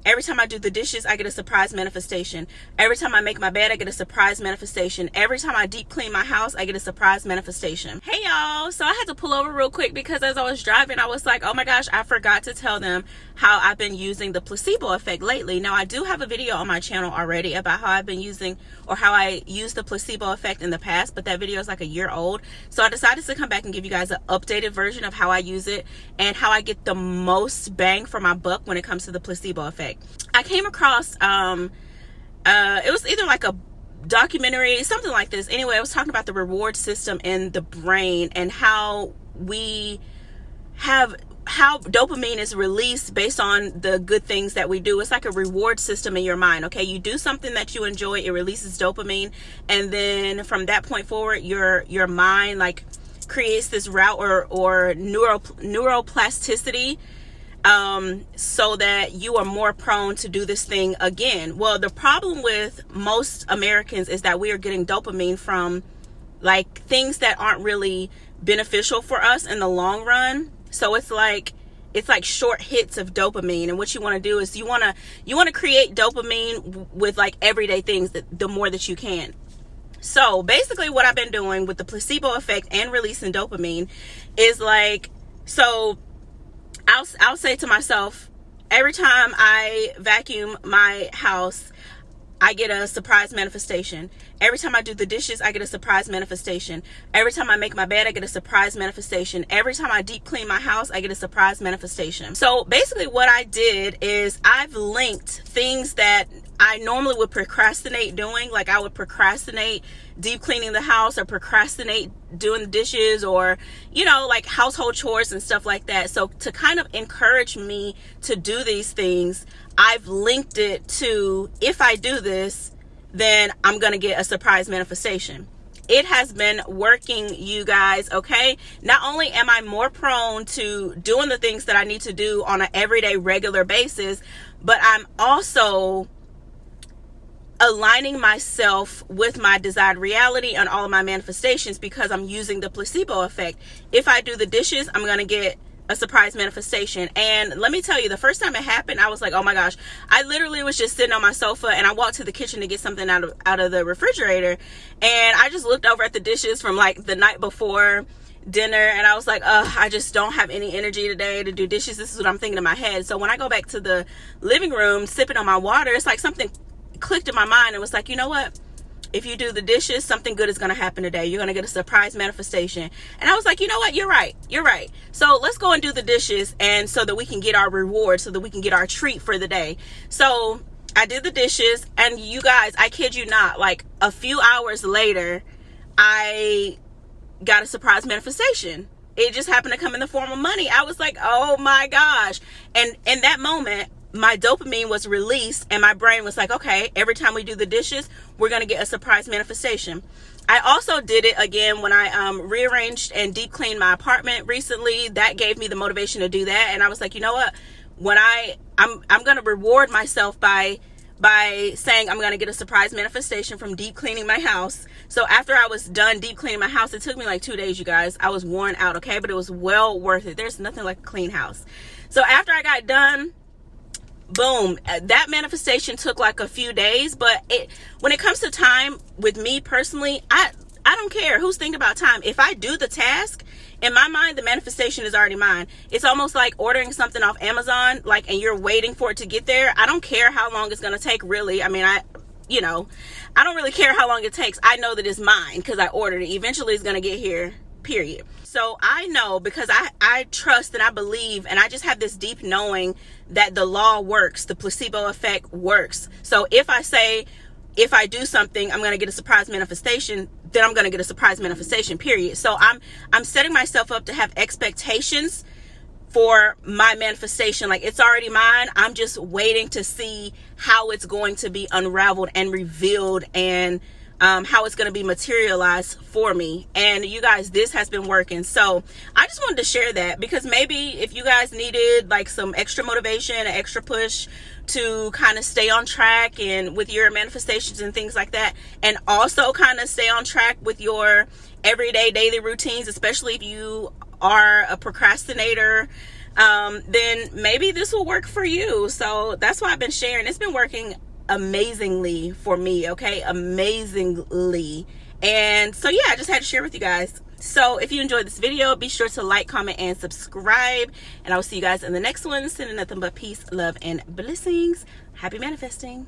Every time I do the dishes, I get a surprise manifestation. Every time I make my bed, I get a surprise manifestation. Every time I deep clean my house, I get a surprise manifestation. Hey y'all, so I had to pull over real quick because as I was driving, I was like, oh my gosh, I forgot to tell them how I've been using the placebo effect lately. Now, I do have a video on my channel already about how I've been using, or how I used the placebo effect in the past, but that video is like a year old. So I decided to come back and give you guys an updated version of how I use it and how I get the most bang for my buck when it comes to the placebo effect. I came across, it was either like a documentary, something like this. Anyway, I was talking about the reward system in the brain and how dopamine is released based on the good things that we do. It's like a reward system in your mind. Okay, you do something that you enjoy, it releases dopamine, and then from that point forward, your mind like creates this route or neuroplasticity, so that you are more prone to do this thing again. Well, the problem with most Americans is that we are getting dopamine from like things that aren't really beneficial for us in the long run. So it's like short hits of dopamine, and what you want to do is you want to create dopamine with like everyday things, the more that you can. So basically what I've been doing with the placebo effect and releasing dopamine is like, so I'll say to myself, every time I vacuum my house, I get a surprise manifestation. Every time I do the dishes, I get a surprise manifestation. Every time I make my bed, I get a surprise manifestation. Every time I deep clean my house, I get a surprise manifestation. So basically what I did is I've linked things that I normally would procrastinate doing. Like I would procrastinate deep cleaning the house, or procrastinate doing the dishes, or, you know, like household chores and stuff like that. So to kind of encourage me to do these things, I've linked it to, if I do this, then I'm going to get a surprise manifestation. It has been working, you guys, okay? Not only am I more prone to doing the things that I need to do on an everyday, regular basis, but I'm also aligning myself with my desired reality and all of my manifestations because I'm using the placebo effect. If I do the dishes, I'm going to get a surprise manifestation. And let me tell you, the first time it happened, I was like, oh my gosh. I literally was just sitting on my sofa and I walked to the kitchen to get something out of the refrigerator, and I just looked over at the dishes from like the night before dinner, and I was like, I just don't have any energy today to do dishes. This is what I'm thinking in my head. So when I go back to the living room sipping on my water, it's like something clicked in my mind. It was like, you know what? If you do the dishes, something good is going to happen today. You're going to get a surprise manifestation. And I was like, you know what? You're right. So let's go and do the dishes, and so that we can get our reward, so that we can get our treat for the day. So I did the dishes, and you guys, I kid you not, like a few hours later, I got a surprise manifestation. It just happened to come in the form of money. I was like, oh my gosh. And in that moment, my dopamine was released, and my brain was like, okay, every time we do the dishes, we're going to get a surprise manifestation. I also did it again when I rearranged and deep cleaned my apartment recently. That gave me the motivation to do that. And I was like, you know what? When I'm going to reward myself by saying I'm going to get a surprise manifestation from deep cleaning my house. So after I was done deep cleaning my house, it took me like 2 days, you guys. I was worn out, okay? But it was well worth it. There's nothing like a clean house. So after I got done, boom, that manifestation took like a few days. But when it comes to time, with me personally, I don't care who's thinking about time. If I do the task, in my mind, the manifestation is already mine. It's almost like ordering something off Amazon, like, and you're waiting for it to get there. I don't care how long it's going to take, really. I mean, I don't really care how long it takes. I know that it's mine because I ordered it. Eventually it's going to get here, period. So I know, because I trust and I believe, and I just have this deep knowing that the law works, the placebo effect works. So if I say, if I do something, I'm going to get a surprise manifestation, then I'm going to get a surprise manifestation, period. So I'm setting myself up to have expectations for my manifestation. Like, it's already mine. I'm just waiting to see how it's going to be unraveled and revealed, and how it's going to be materialized for me. And you guys, this has been working. So I just wanted to share that, because maybe if you guys needed like some extra motivation, an extra push to kind of stay on track and with your manifestations and things like that, and also kind of stay on track with your everyday daily routines, especially if you are a procrastinator, then maybe this will work for you. So that's why I've been sharing. It's been working amazingly for me, okay? Amazingly. And so yeah, I just had to share with you guys. So if you enjoyed this video, be sure to like, comment, and subscribe. And I will see you guys in the next one. Sending nothing but peace, love, and blessings. Happy manifesting.